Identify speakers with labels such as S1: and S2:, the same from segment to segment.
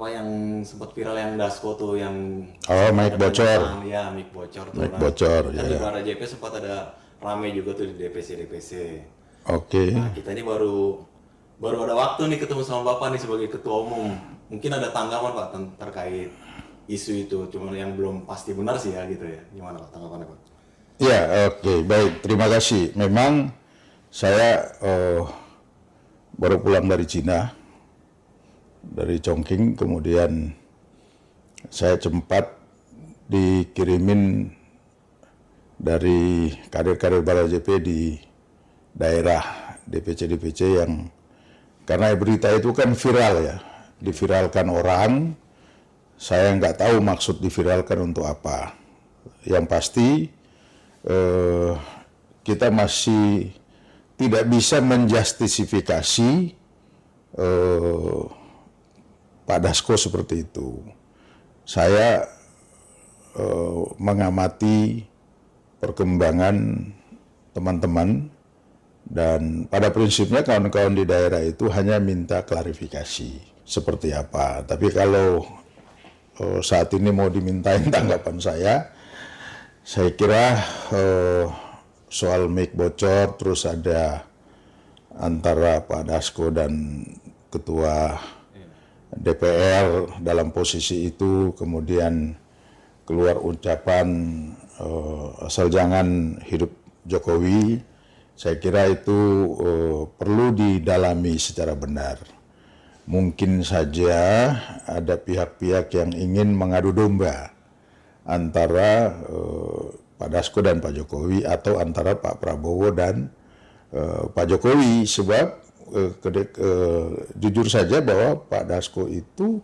S1: apa yang sempat viral yang Dasko tuh yang
S2: Oh, mic
S1: ada
S2: bocor.
S1: penyertaan, ya mic bocor tuh.
S2: Mic
S1: Nah,
S2: bocor,
S1: kan
S2: ya.
S1: di Bara JP sempat ada rame juga tuh di DPC.
S2: Oke.
S1: Nah, kita ini baru baru ada waktu nih ketemu sama Bapak nih sebagai ketua umum. Mungkin ada tanggapan Pak terkait isu itu, cuman yang belum pasti benar sih ya gitu ya. Gimana Pak tanggapannya Pak?
S2: Ya, oke, baik. Terima kasih. Memang saya baru pulang dari Cina, dari Chongqing, kemudian saya sempat dikirimin dari kader-kader Bara JP di daerah DPC-DPC yang karena berita itu kan viral ya, diviralkan orang, saya nggak tahu maksud diviralkan untuk apa. Yang pasti kita masih tidak bisa menjustifikasi Pak Dasko seperti itu. Saya mengamati perkembangan teman-teman dan pada prinsipnya kawan-kawan di daerah itu hanya minta klarifikasi seperti apa. Tapi kalau saat ini mau dimintain tanggapan saya kira soal mic bocor, terus ada antara Pak Dasko dan Ketua DPR dalam posisi itu, kemudian keluar ucapan asal jangan hidup Jokowi, saya kira itu perlu didalami secara benar. Mungkin saja ada pihak-pihak yang ingin mengadu domba antara Pak Dasko dan Pak Jokowi atau antara Pak Prabowo dan Pak Jokowi, sebab jujur saja bahwa Pak Dasko itu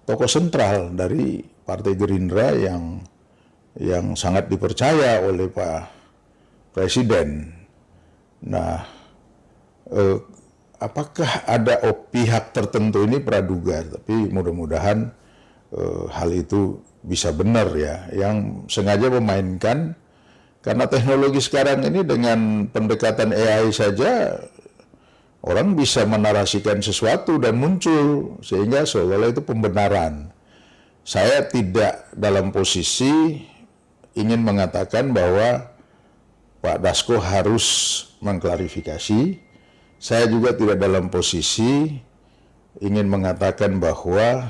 S2: tokoh sentral dari Partai Gerindra yang sangat dipercaya oleh Pak Presiden. Nah, apakah ada pihak tertentu ini praduga, tapi mudah-mudahan hal itu bisa benar ya, yang sengaja memainkan, karena teknologi sekarang ini dengan pendekatan AI saja orang bisa menarasikan sesuatu dan muncul sehingga seolah-olah itu pembenaran. Saya tidak dalam posisi ingin mengatakan bahwa Pak Dasko harus mengklarifikasi. Saya juga tidak dalam posisi ingin mengatakan bahwa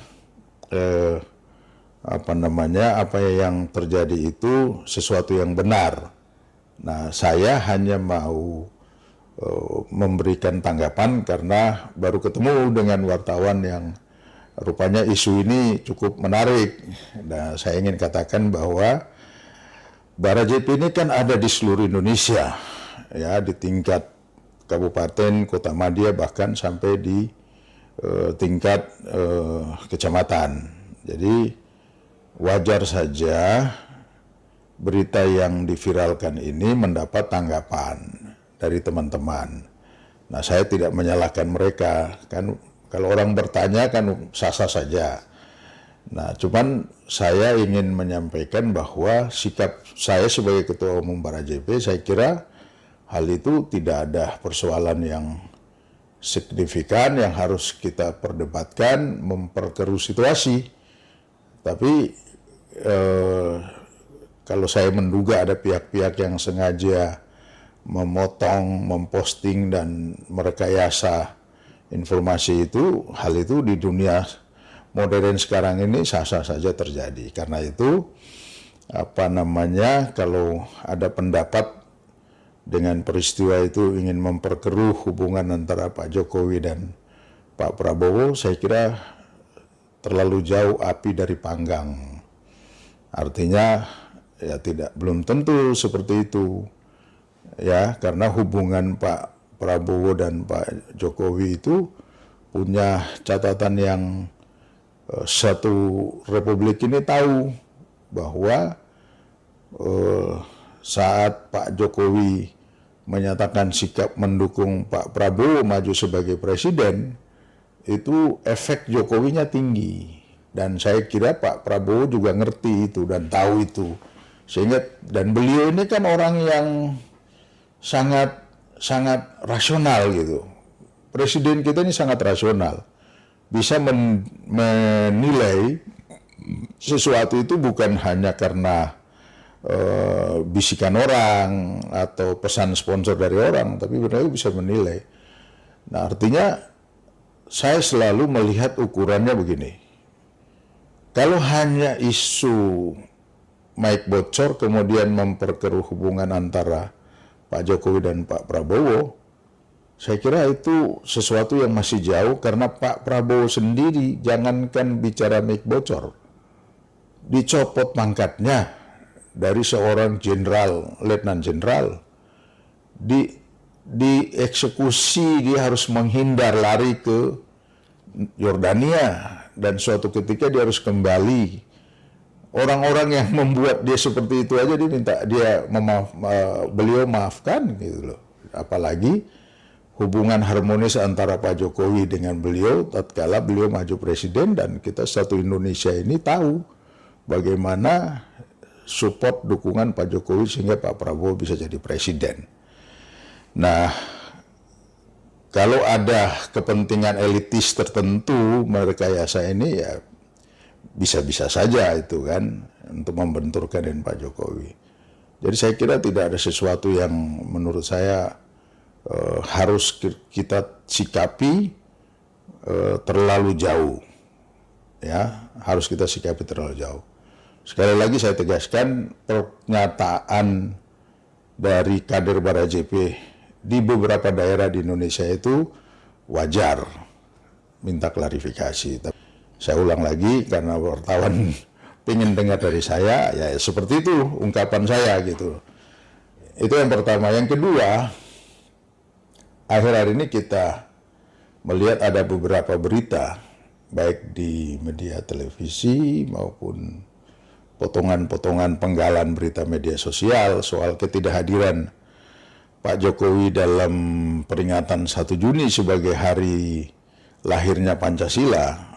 S2: apa yang terjadi itu sesuatu yang benar. Nah, saya hanya mau memberikan tanggapan karena baru ketemu dengan wartawan yang rupanya isu ini cukup menarik. Nah, saya ingin katakan bahwa Bara JP ini kan ada di seluruh Indonesia, ya, di tingkat kabupaten, kota madya, bahkan sampai di tingkat kecamatan. Jadi wajar saja berita yang diviralkan ini mendapat tanggapan dari teman-teman. Nah, saya tidak menyalahkan mereka, kan kalau orang bertanya kan sah-sah saja. Nah, cuman saya ingin menyampaikan bahwa sikap saya sebagai Ketua Umum Bara JP, saya kira hal itu tidak ada persoalan yang signifikan yang harus kita perdebatkan, memperkeruh situasi. Tapi kalau saya menduga ada pihak-pihak yang sengaja memotong, memposting dan merekayasa informasi itu, hal itu di dunia modern sekarang ini sah-sah saja terjadi. Karena itu kalau ada pendapat dengan peristiwa itu ingin memperkeruh hubungan antara Pak Jokowi dan Pak Prabowo, saya kira terlalu jauh api dari panggang. Artinya ya belum tentu seperti itu. Ya, karena hubungan Pak Prabowo dan Pak Jokowi itu punya catatan yang satu republik ini tahu bahwa saat Pak Jokowi menyatakan sikap mendukung Pak Prabowo maju sebagai presiden, itu efek Jokowinya tinggi. Dan saya kira Pak Prabowo juga ngerti itu dan tahu itu. Sehingga, dan beliau ini kan orang yang sangat rasional gitu. Presiden kita ini sangat rasional. bisa menilai sesuatu itu bukan hanya karena bisikan orang atau pesan sponsor dari orang, tapi mereka bisa menilai. Nah, artinya saya selalu melihat ukurannya begini. Kalau hanya isu mic bocor kemudian memperkeruh hubungan antara Pak Jokowi dan Pak Prabowo, saya kira itu sesuatu yang masih jauh, karena Pak Prabowo sendiri jangankan bicara mic bocor, dicopot pangkatnya dari seorang jenderal, letnan jenderal, dieksekusi, dia harus menghindar, lari ke Yordania, dan suatu ketika dia harus kembali. Orang-orang yang membuat dia seperti itu aja beliau maafkan gitu loh. Apalagi hubungan harmonis antara Pak Jokowi dengan beliau tatkala beliau maju presiden, dan kita satu Indonesia ini tahu bagaimana support dukungan Pak Jokowi sehingga Pak Prabowo bisa jadi presiden. Nah, kalau ada kepentingan elitis tertentu merekayasa ini, ya bisa-bisa saja itu kan untuk membenturkan dengan Pak Jokowi. Jadi saya kira tidak ada sesuatu yang menurut saya harus kita sikapi terlalu jauh, ya, harus kita sikapi terlalu jauh. Sekali lagi saya tegaskan, pernyataan dari kader Barajp di beberapa daerah di Indonesia itu wajar, minta klarifikasi. Saya ulang lagi karena wartawan pengen dengar dari saya, ya seperti itu ungkapan saya gitu. Itu yang pertama. Yang kedua, akhir-akhir ini kita melihat ada beberapa berita, baik di media televisi maupun potongan-potongan penggalan berita media sosial soal ketidakhadiran Pak Jokowi dalam peringatan 1 Juni sebagai hari lahirnya Pancasila.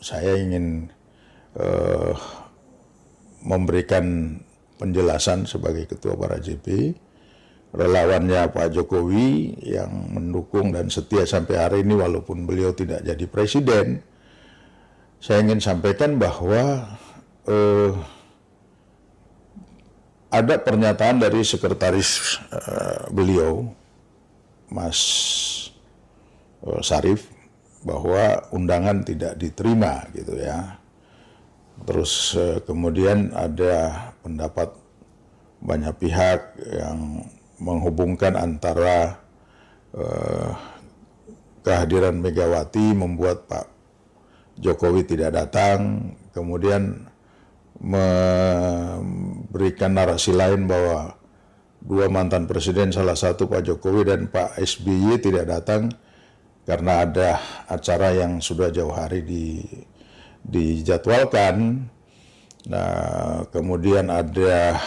S2: Saya ingin memberikan penjelasan sebagai Ketua Barajp, relawannya Pak Jokowi yang mendukung dan setia sampai hari ini walaupun beliau tidak jadi presiden. Saya ingin sampaikan bahwa ada pernyataan dari sekretaris beliau, Mas Syarif, bahwa undangan tidak diterima gitu ya. Terus kemudian ada pendapat banyak pihak yang menghubungkan antara kehadiran Megawati membuat Pak Jokowi tidak datang, kemudian memberikan narasi lain bahwa dua mantan presiden, salah satu Pak Jokowi dan Pak SBY tidak datang karena ada acara yang sudah jauh hari dijadwalkan. Nah, kemudian ada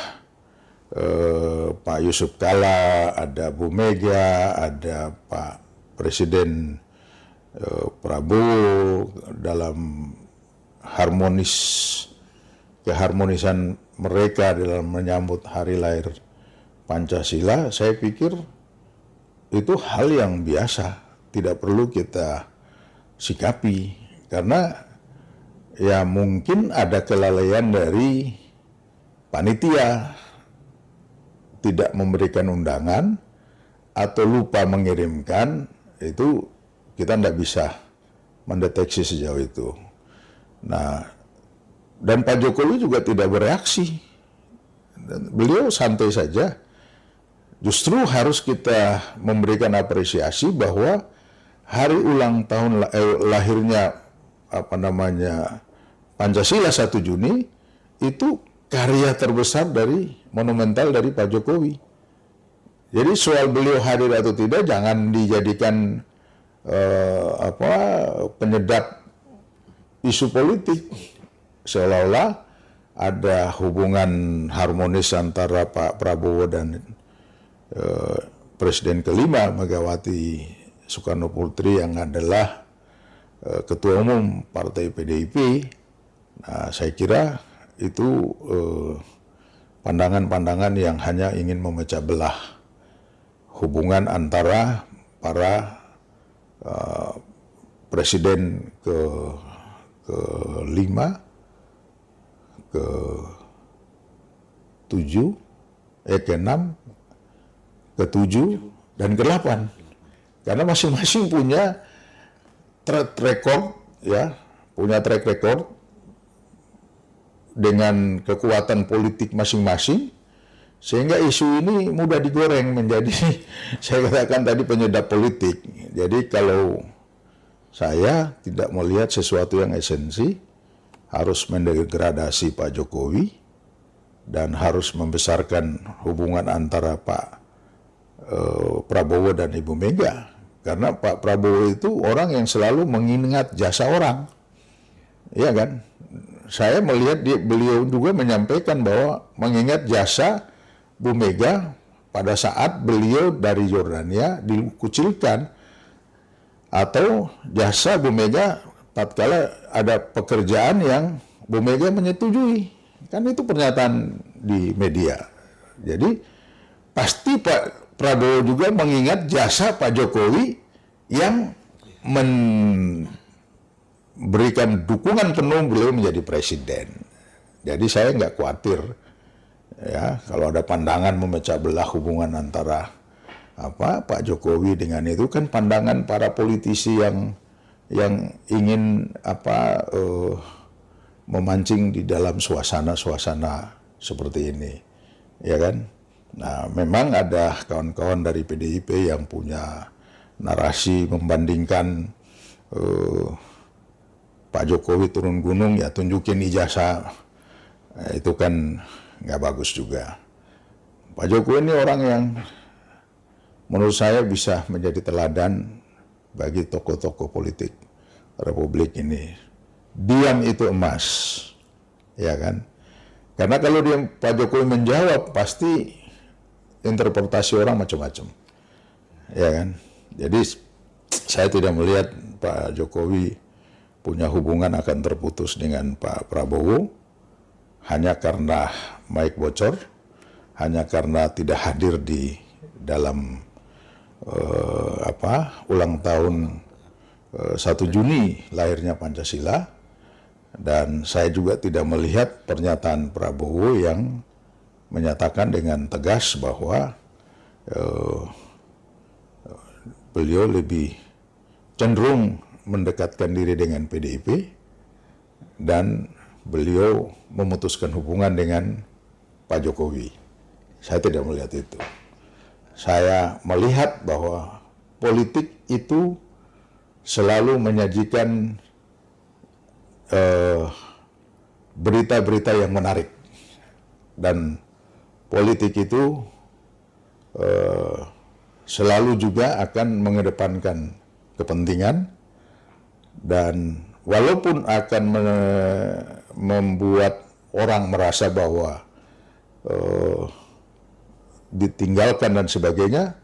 S2: Pak Yusuf Kalla, ada Bu Mega, ada Pak Presiden Prabowo dalam keharmonisan mereka dalam menyambut hari lahir Pancasila. Saya pikir itu hal yang biasa, tidak perlu kita sikapi, karena ya mungkin ada kelalaian dari panitia, tidak memberikan undangan atau lupa mengirimkan, itu kita tidak bisa mendeteksi sejauh itu. Nah, dan Pak Jokowi juga tidak bereaksi, beliau santai saja. Justru harus kita memberikan apresiasi bahwa hari ulang tahun lahirnya Pancasila 1 Juni itu karya terbesar monumental dari Pak Jokowi. Jadi soal beliau hadir atau tidak jangan dijadikan penyedap isu politik, seolah-olah ada hubungan harmonis antara Pak Prabowo dan Presiden kelima Megawati Soekarno Putri yang adalah Ketua Umum Partai PDIP. Nah, saya kira itu pandangan-pandangan yang hanya ingin memecah belah hubungan antara para presiden ke-5, ke-7, ke-6, ke-7, dan ke-8. Karena masing-masing punya track record, ya, punya track record dengan kekuatan politik masing-masing, sehingga isu ini mudah digoreng menjadi, saya katakan tadi, penyedap politik. Jadi kalau saya tidak melihat sesuatu yang esensi, harus mendegradasi Pak Jokowi, dan harus membesarkan hubungan antara Pak Prabowo dan Ibu Mega. Karena Pak Prabowo itu orang yang selalu mengingat jasa orang. Iya kan? Saya melihat beliau juga menyampaikan bahwa mengingat jasa Bu Mega pada saat beliau dari Jordania dikucilkan, atau jasa Bu Mega tatkala ada pekerjaan yang Bu Mega menyetujui. Kan itu pernyataan di media. Jadi pasti Pak Prabowo juga mengingat jasa Pak Jokowi yang memberikan dukungan penuh beliau menjadi presiden. Jadi saya nggak khawatir, ya, kalau ada pandangan memecah belah hubungan antara Pak Jokowi dengan itu, kan pandangan para politisi yang ingin memancing di dalam suasana seperti ini, ya kan? Nah, memang ada kawan-kawan dari PDIP yang punya narasi membandingkan Pak Jokowi turun gunung, ya tunjukin ijazah, itu kan nggak bagus juga. Pak Jokowi ini orang yang menurut saya bisa menjadi teladan bagi tokoh-tokoh politik Republik ini. Diam itu emas, ya kan? Karena kalau Pak Jokowi menjawab, pasti interpretasi orang macam-macam, ya kan? Jadi saya tidak melihat Pak Jokowi punya hubungan akan terputus dengan Pak Prabowo hanya karena mic bocor, hanya karena tidak hadir di dalam ulang tahun 1 Juni lahirnya Pancasila. Dan saya juga tidak melihat pernyataan Prabowo yang menyatakan dengan tegas bahwa beliau lebih cenderung mendekatkan diri dengan PDIP dan beliau memutuskan hubungan dengan Pak Jokowi. Saya tidak melihat itu. Saya melihat bahwa politik itu selalu menyajikan berita-berita yang menarik, dan politik itu selalu juga akan mengedepankan kepentingan, dan walaupun akan membuat orang merasa bahwa ditinggalkan dan sebagainya,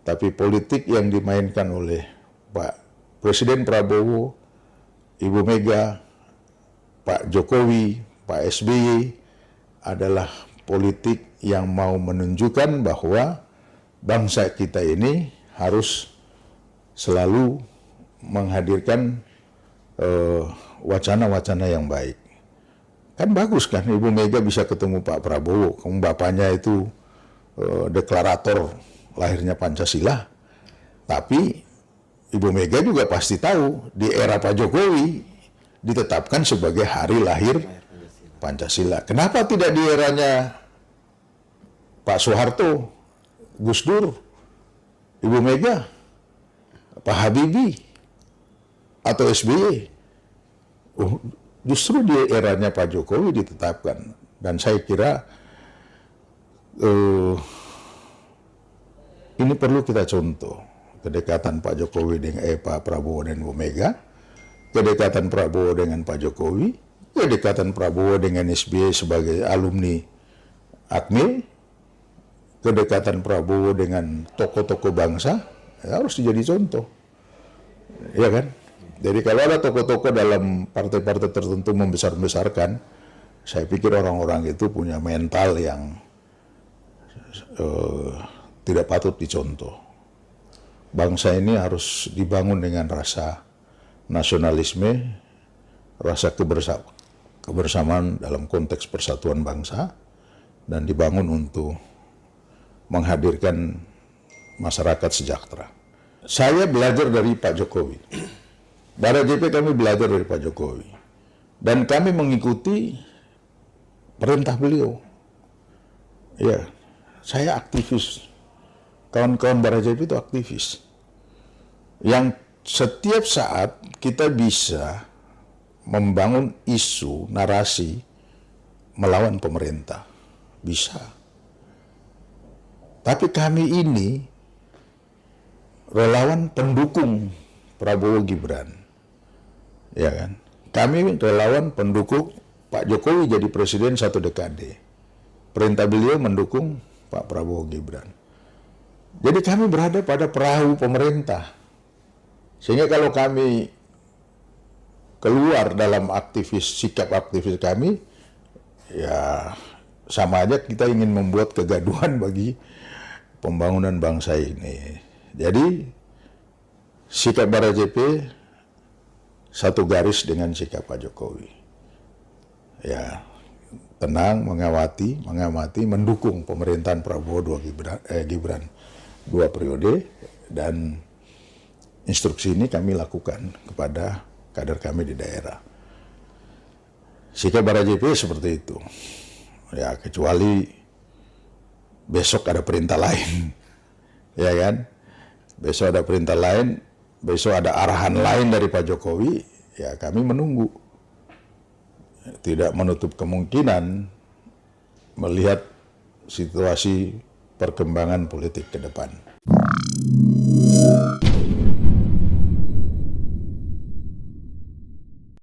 S2: tapi politik yang dimainkan oleh Pak Presiden Prabowo, Ibu Mega, Pak Jokowi, Pak SBY adalah politik yang mau menunjukkan bahwa bangsa kita ini harus selalu menghadirkan wacana-wacana yang baik. Kan bagus kan Ibu Mega bisa ketemu Pak Prabowo, bapaknya itu deklarator lahirnya Pancasila. Tapi Ibu Mega juga pasti tahu di era Pak Jokowi ditetapkan sebagai hari lahir Pancasila. Kenapa tidak di eranya Pak Soeharto, Gus Dur, Ibu Mega, Pak Habibie, atau SBY? Justru di eranya Pak Jokowi ditetapkan. Dan saya kira ini perlu kita contoh. Kedekatan Pak Jokowi dengan Pak Prabowo dan Ibu Mega, kedekatan Prabowo dengan Pak Jokowi, kedekatan Prabowo dengan SBY sebagai alumni Akmil, kedekatan Prabowo dengan tokoh-tokoh bangsa, ya harus dijadi contoh. Ya kan? Jadi kalau ada tokoh-tokoh dalam partai-partai tertentu membesar-besarkan, saya pikir orang-orang itu punya mental yang tidak patut dicontoh. Bangsa ini harus dibangun dengan rasa nasionalisme, rasa kebersamaan dalam konteks persatuan bangsa, dan dibangun untuk menghadirkan masyarakat sejahtera. Saya belajar dari Pak Jokowi. Barajp kami belajar dari Pak Jokowi. Dan kami mengikuti perintah beliau. Ya, saya aktivis. Kawan-kawan Barajp itu aktivis. Yang setiap saat kita bisa membangun isu, narasi melawan pemerintah. Bisa. Tapi kami ini relawan pendukung Prabowo Gibran. Ya kan? Kami relawan pendukung Pak Jokowi jadi presiden 1 dekade. Perintah beliau mendukung Pak Prabowo Gibran. Jadi kami berada pada perahu pemerintah. Sehingga kalau kami keluar dalam sikap aktivis kami, ya sama aja kita ingin membuat kegaduhan bagi pembangunan bangsa ini. Jadi sikap Barajp satu garis dengan sikap Pak Jokowi. Ya, tenang, mengamati, mendukung pemerintahan Prabowo Gibran 2 periode, dan instruksi ini kami lakukan kepada kader kami di daerah. Sikap Barajp seperti itu. Ya, kecuali besok ada perintah lain. Ya kan? Besok ada perintah lain, besok ada arahan lain dari Pak Jokowi, ya kami menunggu. Tidak menutup kemungkinan melihat situasi perkembangan politik ke depan.